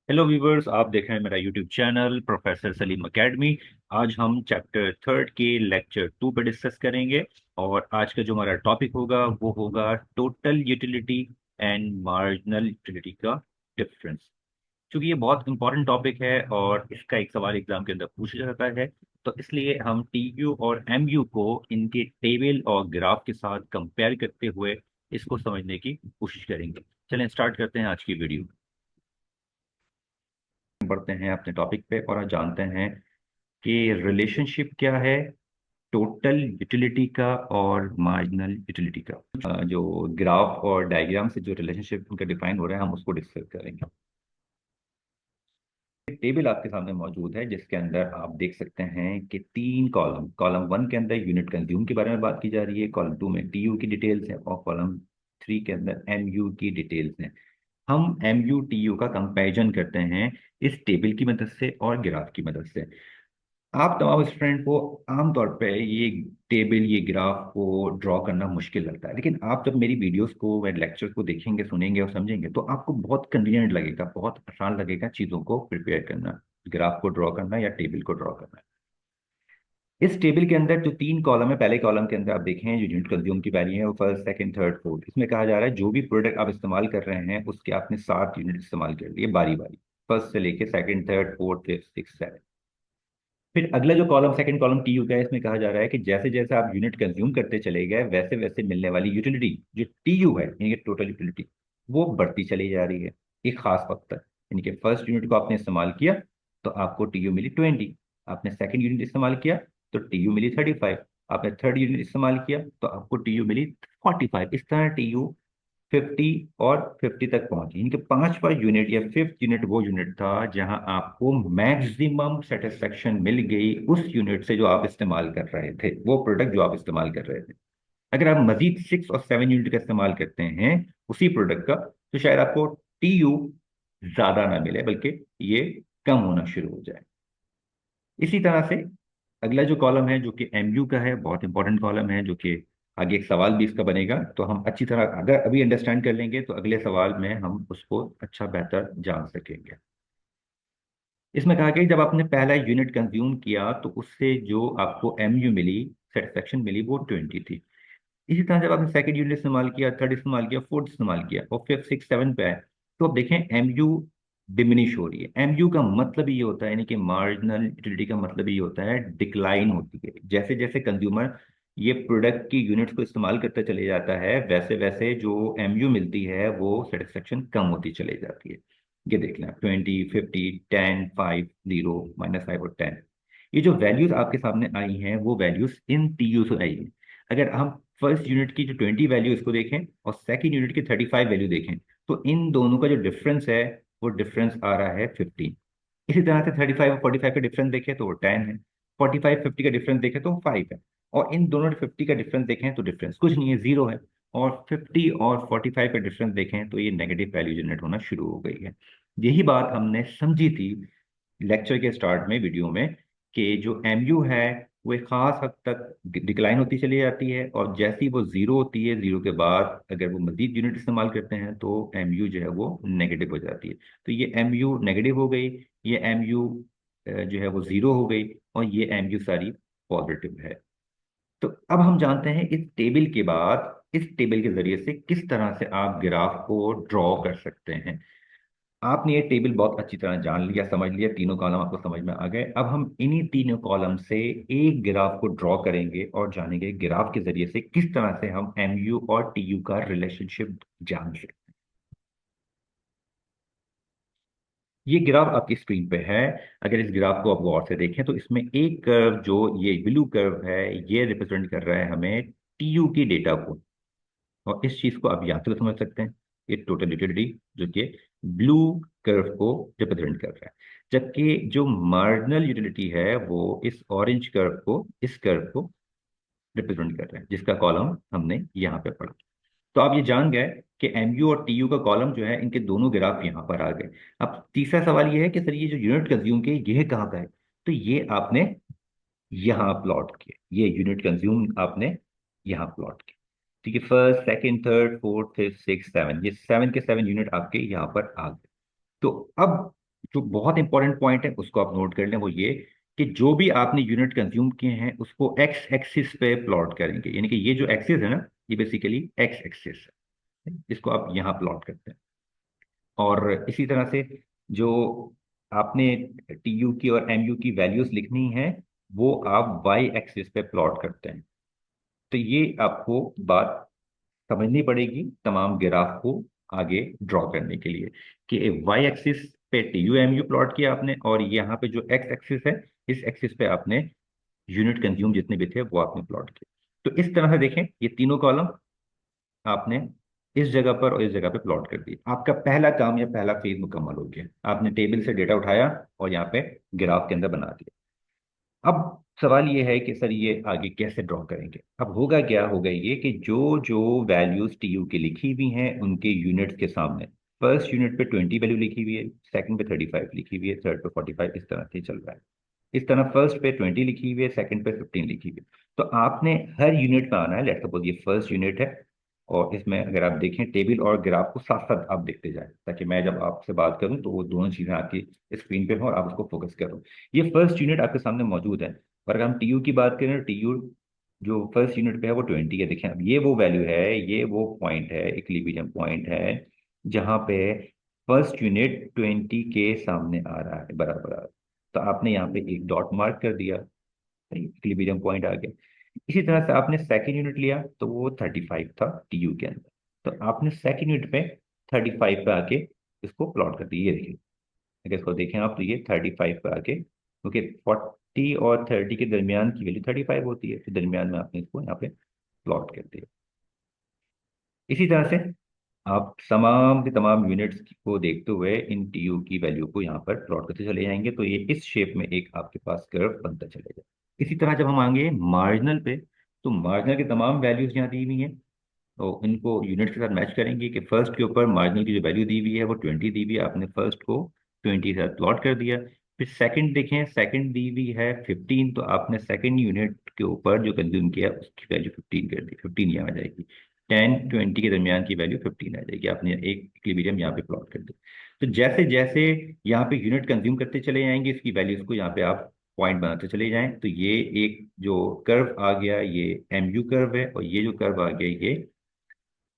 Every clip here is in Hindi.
हेलो व्यूवर्स, आप देख रहे हैं मेरा YouTube channel professor Salim academy. आज हम चैप्टर थर्ड के लेक्चर टू पे डिस्कस करेंगे। और आज का जो हमारा टॉपिक होगा वो होगा total utility and marginal utility का डिफरेंस। क्योंकि ये बहुत इंपॉर्टेंट टॉपिक है और इसका एक सवाल एग्जाम के अंदर पूछा जाता है, तो इसलिए हम टीयू और एमयू को इनके टेबल और ग्राफ के साथ कंपेयर करते हुए इसको समझने की कोशिश करेंगे। चलें स्टार्ट करते हैं आज की वीडियो। बढ़ते हैं अपने टॉपिक पे और आज जानते हैं कि रिलेशनशिप क्या है टोटल यूटिलिटी का और मार्जिनल यूटिलिटी का। जो ग्राफ और डायग्राम से जो रिलेशनशिप उनका डिफाइन हो रहा है हम उसको डिस्कस करेंगे। टेबल आपके सामने मौजूद है जिसके अंदर आप देख सकते हैं कि तीन कॉलम, कॉलम वन के अंदर यूनिट कंज्यूम के बारे में बात की जा रही है, कॉलम टू में टीयू की डिटेल्स है और कॉलम थ्री के अंदर एमयू की डिटेल्स हैं। हम एम यू टी यू का कंपैरिजन करते हैं इस टेबल की मदद से और ग्राफ की मदद से। आप तमाम स्टूडेंट को आमतौर पे ये टेबल, ये ग्राफ को ड्रॉ करना मुश्किल लगता है, लेकिन आप जब मेरी वीडियोस को व लेक्चर्स को देखेंगे, सुनेंगे और समझेंगे तो आपको बहुत कन्वीनियंट लगेगा, बहुत आसान लगेगा चीज़ों को प्रिपेयर करना, ग्राफ को ड्रॉ करना या टेबल को ड्रॉ करना। इस टेबल के अंदर जो तीन कॉलम है, पहले कॉलम के अंदर आप देखें जो यूनिट कंज्यूम की वैल्यू है वो फर्स्ट, सेकंड, थर्ड, फोर्थ। इसमें कहा जा रहा है जो भी प्रोडक्ट आप इस्तेमाल कर रहे हैं उसके आपने 7 यूनिट इस्तेमाल कर लिए बारी बारी, फर्स्ट से लेके second, third, fourth, fifth, six, seven. फिर अगला जो column, second column T U का है, इसमें कहा जा रहा है कि जैसे जैसे आप यूनिट कंज्यूम करते चले गए वैसे वैसे मिलने वाली यूटिलिटी जो टी यू है यानी कि टोटल यूटिलिटी, वो बढ़ती चली जा रही है एक खास वक्त तक। यानी कि फर्स्ट यूनिट को आपने इस्तेमाल किया तो आपको टी यू मिली 20, आपने सेकंड यूनिट इस्तेमाल किया तो टी यू मिली 35, आपने थर्ड यूनिट इस्तेमाल किया तो आपको टी यू मिली 45। इस तरह टी यू 50 और 50 तक पहुंची। इनके पांचवा यूनिट या फिफ्थ यूनिट वो यूनिट था जहां आपको मैक्सिमम सेटिस्फेक्शन मिल गई उस यूनिट से जो आप इस्तेमाल कर रहे थे, वो प्रोडक्ट जो आप इस्तेमाल कर रहे थे। अगर आप मजीद 6 और 7 यूनिट का इस्तेमाल करते हैं उसी प्रोडक्ट का तो शायद आपको टी यू ज्यादा ना मिले बल्कि ये कम होना शुरू हो जाए। इसी तरह से अगला जो कॉलम है जो कि एमयू का है, बहुत इंपॉर्टेंट कॉलम है, जो कि आगे एक सवाल भी इसका बनेगा, तो हम अच्छी तरह अगर अभी अंडरस्टैंड कर लेंगे तो अगले सवाल में हम उसको अच्छा बेहतर जान सकेंगे। इसमें कहा गया कि जब आपने पहला यूनिट कंज्यूम किया तो उससे जो आपको एमयू मिली, सेटिस्फेक्शन मिली, वो 20 थी। इसी तरह जब आपने सेकंड यूनिट इस्तेमाल किया, थर्ड इस्तेमाल किया, फोर्थ इस्तेमाल किया और फिफ्थ, सिक्स, सेवन पे आए तो अब देखें एमयू डिमिनिश हो रही है। एमयू का मतलब ये होता है, यानी कि मार्जिनल यूटिलिटी का मतलब ये होता है डिक्लाइन होती है। जैसे जैसे कंज्यूमर ये प्रोडक्ट की यूनिट्स को इस्तेमाल करता चले जाता है वैसे वैसे जो एमयू मिलती है वो सेटिस्फेक्शन कम होती चली जाती है। ये देख लें, 20, 50, 10, 5, 0, -5 और 10। ये जो वैल्यूज आपके सामने आई हैं वो वैल्यूज इन टीयू से आई हैं। अगर हम फर्स्ट यूनिट की जो 20 वैल्यू इसको देखें और सेकंड यूनिट की 35 वैल्यू देखें तो इन दोनों का जो डिफरेंस है वो डिफरेंस आ रहा है 15। इसी तरह से 35 और 45 का डिफरेंस देखें तो वो 10 है, 45 50 का डिफरेंस देखें तो 5 है, और इन दोनों 50 का डिफरेंस देखें तो डिफरेंस कुछ नहीं है, 0 है। और 50 और 45 का डिफरेंस देखें तो ये नेगेटिव वैल्यू जनरेट होना शुरू हो गई है। यही बात हमने समझी थी लेक्चर के स्टार्ट में, वीडियो में, कि जो एमयू है वो एक खास हद तक डिक्लाइन होती चली जाती है और जैसे ही वो जीरो होती है, जीरो के बाद अगर वो मजीद यूनिट इस्तेमाल करते हैं तो एमयू जो है वो नेगेटिव हो जाती है। तो ये एमयू नेगेटिव हो गई, ये एमयू जो है वो जीरो हो गई और ये एमयू सारी पॉजिटिव है। तो अब हम जानते हैं इस टेबल के बाद, इस टेबल के जरिए से किस तरह से आप ग्राफ को ड्रॉ कर सकते हैं। आपने ये टेबल बहुत अच्छी तरह जान लिया, समझ लिया, तीनों कॉलम आपको समझ में आ गए। अब हम इन्हीं तीनों कॉलम से एक ग्राफ को ड्रॉ करेंगे और जानेंगे ग्राफ के जरिए से किस तरह से हम एमयू और टीयू का रिलेशनशिप जान सकते हैं। ये ग्राफ आपकी स्क्रीन पे है। अगर इस ग्राफ को आप गौर से देखें तो इसमें एक कर्व, जो ये ब्लू कर्व है, ये रिप्रेजेंट कर रहा है हमें टीयू की डेटा को। और इस चीज को आप यहाँ से समझ सकते हैं, ये टोटल यूटिलिटी जो कि ब्लू कर्व को रिप्रेजेंट कर रहा है, जबकि जो मार्जिनल यूटिलिटी है वो इस ऑरेंज कर्व को, इस कर्व को रिप्रेजेंट कर रहा है, जिसका कॉलम हमने यहाँ पे पढ़ा। तो आप ये जान गए कि एमयू और टीयू का कॉलम जो है, इनके दोनों ग्राफ यहाँ पर आ गए। अब तीसरा सवाल ये है कि सर ये जो यूनिट कंज्यूम के ये कहाँ का है, तो ये आपने यहाँ प्लॉट किया, ये यूनिट कंज्यूम आपने यहाँ प्लॉट किया। ठीक है, first, second, third, fourth, fifth, six, seven, ये सेवन के सेवन यूनिट आपके यहाँ पर आ गए। तो अब जो बहुत इंपॉर्टेंट पॉइंट है उसको आप नोट कर लें, वो ये कि जो भी आपने यूनिट कंज्यूम किए हैं उसको एक्स एक्सिस पे प्लॉट करेंगे, यानी कि ये जो एक्सिस है ना, ये बेसिकली एक्स एक्सिस है, इसको आप यहाँ प्लॉट करते हैं। और इसी तरह से जो आपने टीयू की और एमयू की वैल्यूज लिखनी है वो आप वाई एक्सिस पे प्लॉट करते हैं। तो ये आपको बात समझनी पड़ेगी तमाम ग्राफ को आगे ड्रॉ करने के लिए, कि वाई एक्सिस पे T U M U plot किया आपने, और यहाँ पे जो एक्स एक्सिस है इस एक्सिस पे आपने यूनिट कंज्यूम जितने भी थे वो आपने प्लॉट किए। तो इस तरह से देखें, ये तीनों कॉलम आपने इस जगह पर और इस जगह पे प्लॉट कर दिया। आपका पहला काम या पहला फेज मुकम्मल हो गया, आपने टेबल से डेटा उठाया और यहाँ पे ग्राफ के अंदर बना दिया। अब सवाल ये है कि सर ये आगे कैसे ड्रॉ करेंगे। अब होगा क्या, होगा ये कि जो जो वैल्यूज टीयू की लिखी हुई हैं उनके यूनिट्स के सामने फर्स्ट यूनिट पे 20 वैल्यू लिखी हुई है, सेकंड पे 35 लिखी हुई है, थर्ड पे 45, इस तरह से चल रहा है। इस तरह फर्स्ट पे 20 लिखी हुई है, सेकंड पे 15 लिखी हुई है। तो आपने हर यूनिट पे आना है। लेट्स सपोज ये फर्स्ट यूनिट है, और इसमें अगर आप देखें टेबल और ग्राफ को साथ साथ आप देखते जाएं, ताकि मैं जब आपसे बात करूं तो वो दोनों चीजें आपकी स्क्रीन पे हो और आप उसको फोकस करो। ये फर्स्ट यूनिट आपके सामने मौजूद है, पर अगर हम टीयू की बात करें, टीयू जो फर्स्ट यूनिट पे है वो 20 है। देखें अब ये वो वैल्यू है, ये वो पॉइंट है, इक्विलिब्रियम पॉइंट है जहां पे फर्स्ट यूनिट 20 के सामने आ रहा है, बराबर आ रहा है। तो आपने यहाँ पे एक डॉट मार्क कर दिया, इक्विलिब्रियम पॉइंट आ गया। इसी तरह से आपने सेकंड यूनिट लिया तो वो 35 था टीयू के अंदर, तो आपने सेकंड यूनिट पे 35 पे आके इसको प्लॉट कर दिया। ये देखिए, अगर इसको देखें आप तो ये 35 पे आके, क्योंकि 40 और 30 के दरमियान की वैल्यू 35 होती है, तो दरमियान में आपने इसको यहाँ पे प्लॉट कर दिया। इसी तरह से आप तमाम के तमाम यूनिट्स को देखते हुए इन टीयू की वैल्यू को यहाँ पर प्लॉट करते चले जाएंगे, तो ये इस शेप में एक आपके पास कर्व बनता चलेगा। इसी तरह जब हम आएंगे मार्जिनल पे, तो मार्जिनल की तमाम वैल्यूज यहाँ दी हुई हैं, तो इनको यूनिट के साथ मैच करेंगे कि फर्स्ट के ऊपर मार्जिनल की जो वैल्यू दी हुई है वो 20 दी हुई है, आपने फर्स्ट को 20 के साथ प्लॉट कर दिया। फिर सेकंड देखें, सेकंड दी हुई है 15, तो आपने सेकंड यूनिट के ऊपर जो कंज्यूम किया उसकी वैल्यू 15 कर दी, 15 यहाँ आ जाएगी। 10 20 के दरमियान की वैल्यू 15 आ जाएगी, आपने एक इक्विलिब्रियम यहाँ पे प्लॉट कर दी। तो जैसे जैसे यहाँ पे यूनिट कंज्यूम करते चले जाएंगे इसकी वैल्यूज को यहाँ पे आप पॉइंट बनाते चले जाएं, तो ये एक जो कर्व आ गया ये एमयू कर्व है, और ये जो कर्व आ गया ये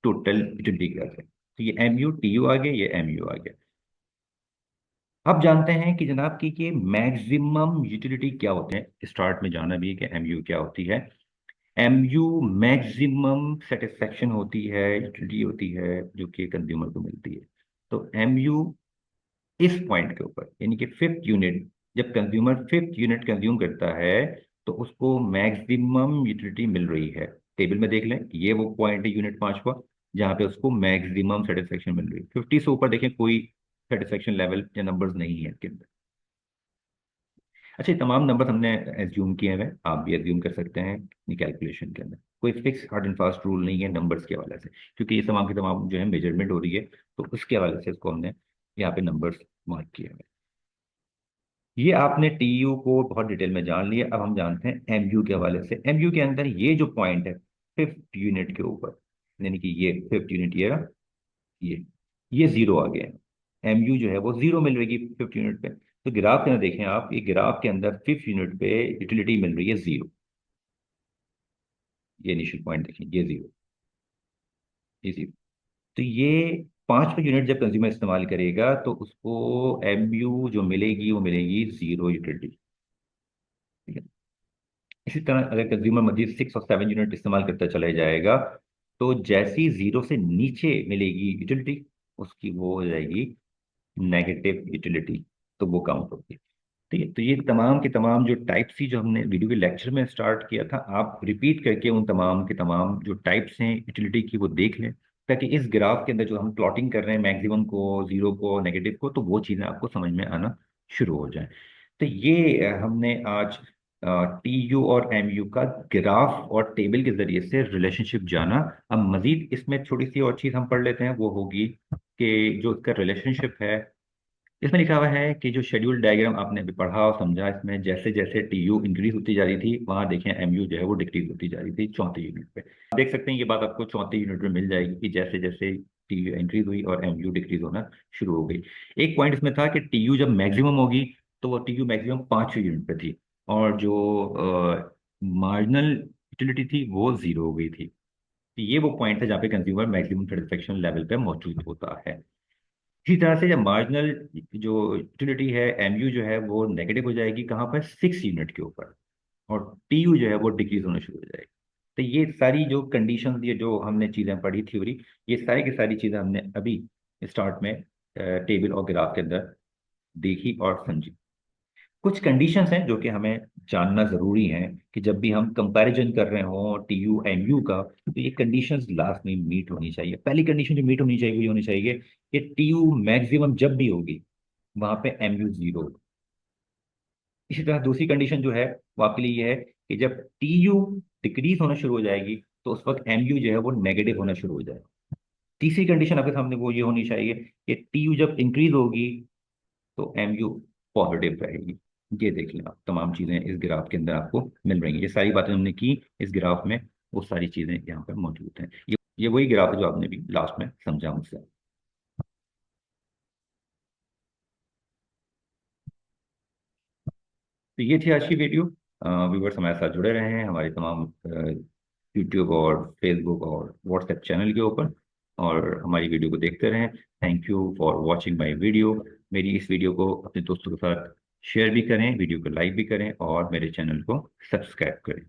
टोटल यूटिलिटी कर्व है। तो ये एम यू टी यू आ गया, ये एम यू आ गया। अब जानते हैं कि जनाब की ये मैक्सिमम यूटिलिटी क्या होते हैं। स्टार्ट में जाना भी है कि एम यू क्या होती है। एम यू मैक्सिमम सेटिस्फेक्शन होती है, यूटिलिटी होती है जो कि कंज्यूमर को मिलती है। तो एम यू इस पॉइंट के ऊपर, यानी कि फिफ्थ यूनिट, जब कंज्यूमर फिफ्थ यूनिट कंज्यूम करता है तो उसको मैक्सिमम यूटिलिटी मिल रही है। टेबल में देख लें, ये वो पॉइंट है यूनिट पांचवा जहां पे उसको मैक्सिमम सेटिस्फेक्शन मिल रही है। 50 से ऊपर देखें कोई सेटिस्फेक्शन लेवल या नंबर्स नहीं है इसके अंदर। अच्छा, ये तमाम नंबर हमने एज्यूम किए हैं, आप भी एज्यूम कर सकते हैं अपनी कैलकुलेशन के अंदर। कोई fix hard and fast rule नहीं है नंबर्स के हवाले से, क्योंकि ये तमाम की तमाम जो है मेजरमेंट हो रही है, तो उसके हवाले से इसको हमने यहाँ पे नंबर्स मार्क किए हैं। ये आपने टीयू को बहुत डिटेल में जान लिया। अब हम जानते हैं एमयू के हवाले से। एमयू के अंदर ये जो पॉइंट है फिफ्थ यूनिट के ऊपर, यानी कि ये फिफ्थ यूनिट, ये रहा, ये जीरो आ गया है। एमयू जो है वो जीरो मिल रही है फिफ्थ यूनिट पे। तो ग्राफ के अंदर देखें आप, ये ग्राफ के अंदर फिफ्थ यूनिट पे यूटिलिटी मिल रही है जीरो। ये इनिशियल पॉइंट देखें, ये जीरो, ये जीरो। तो ये पांचवा यूनिट जब कंज्यूमर इस्तेमाल करेगा तो उसको एमयू जो मिलेगी वो मिलेगी जीरो यूटिलिटी। ठीक है। इसी तरह अगर कंज्यूमर मजीद 6 और 7 यूनिट इस्तेमाल करता चला जाएगा तो जैसी जीरो से नीचे मिलेगी यूटिलिटी उसकी वो हो जाएगी नेगेटिव यूटिलिटी, तो वो काउंट होगी। ठीक है। तो ये तमाम के तमाम जो टाइप्स थी जो हमने वीडियो के लेक्चर में स्टार्ट किया था, आप रिपीट करके उन तमाम के तमाम जो टाइप्स हैं यूटिलिटी की वो देख लें, ताकि इस ग्राफ के अंदर जो हम प्लॉटिंग कर रहे हैं मैक्सिमम को, जीरो को, नेगेटिव को, तो वो चीज़ें आपको समझ में आना शुरू हो जाए। तो ये हमने आज टी यू और एम यू का ग्राफ और टेबल के जरिए से रिलेशनशिप जाना। अब मजीद इसमें छोटी सी और चीज़ हम पढ़ लेते हैं, वो होगी कि जो इसका रिलेशनशिप है, इसमें लिखा हुआ है कि जो शेड्यूल डायग्राम आपने अभी पढ़ा और समझा, इसमें जैसे जैसे टी यू इंक्रीज होती जा रही थी वहां देखें एम यू जो है वो डिक्रीज होती जा रही थी चौथे यूनिट पे। आप देख सकते हैं ये बात आपको चौथे यूनिट में मिल जाएगी कि जैसे जैसे टीयू इंक्रीज हुई और एमयू डिक्रीज होना शुरू हो गई। एक पॉइंट इसमें था कि टीयू जब मैक्सिमम होगी तो वो टीयू मैक्सिमम 5 यूनिट पे थी, और जो मार्जिनल यूटिलिटी थी वो जीरो हो गई थी। तो ये वो पॉइंट है जहाँ पे कंज्यूमर मैक्सिमम सेटिस्फेक्शन लेवल पे मौजूद होता है। इसी तरह से जब मार्जिनल जो यूटिलिटी है एमयू जो है वो नेगेटिव हो जाएगी कहाँ पर, 6 यूनिट के ऊपर, और टीयू जो है वो डिक्रीज होना शुरू हो जाएगी। तो ये सारी जो कंडीशन, ये जो हमने चीज़ें पढ़ी थ्योरी, ये सारी की सारी चीज़ें हमने अभी स्टार्ट में टेबल और ग्राफ के अंदर देखी और समझी। कुछ कंडीशंस हैं जो कि हमें जानना ज़रूरी है कि जब भी हम कंपैरिजन कर रहे हो टीयू एमयू का, तो ये कंडीशंस लास्ट में मीट होनी चाहिए। पहली कंडीशन जो मीट होनी चाहिए वो ये होनी चाहिए कि टीयू मैक्सिमम जब भी होगी वहां पे एमयू जीरो। इसी तरह दूसरी कंडीशन जो है वो आपके लिए ये है कि जब टीयू डिक्रीज होना शुरू हो जाएगी तो उस वक्त एमयू जो है वो नेगेटिव होना शुरू हो जाएगा। तीसरी कंडीशन आपके सामने वो ये होनी चाहिए कि टीयू जब इंक्रीज होगी तो एमयू पॉजिटिव रहेगी। ये देख लें आप, तमाम चीज़ें इस ग्राफ के अंदर आपको मिल रही हैं। ये सारी बातें हमने की इस ग्राफ में, वो सारी चीज़ें यहाँ पर मौजूद हैं। ये वही ग्राफ है जो आपने भी लास्ट में समझा मुझसे। तो ये थी आज की वीडियो। व्यूवर्स हमारे साथ जुड़े रहे हैं हमारे तमाम यूट्यूब और फेसबुक और व्हाट्सएप चैनल के ऊपर, और हमारी वीडियो को देखते रहें। Thank you for watching my video. मेरी इस वीडियो को अपने दोस्तों के साथ शेयर भी करें, वीडियो को लाइक भी करें और मेरे चैनल को सब्सक्राइब करें।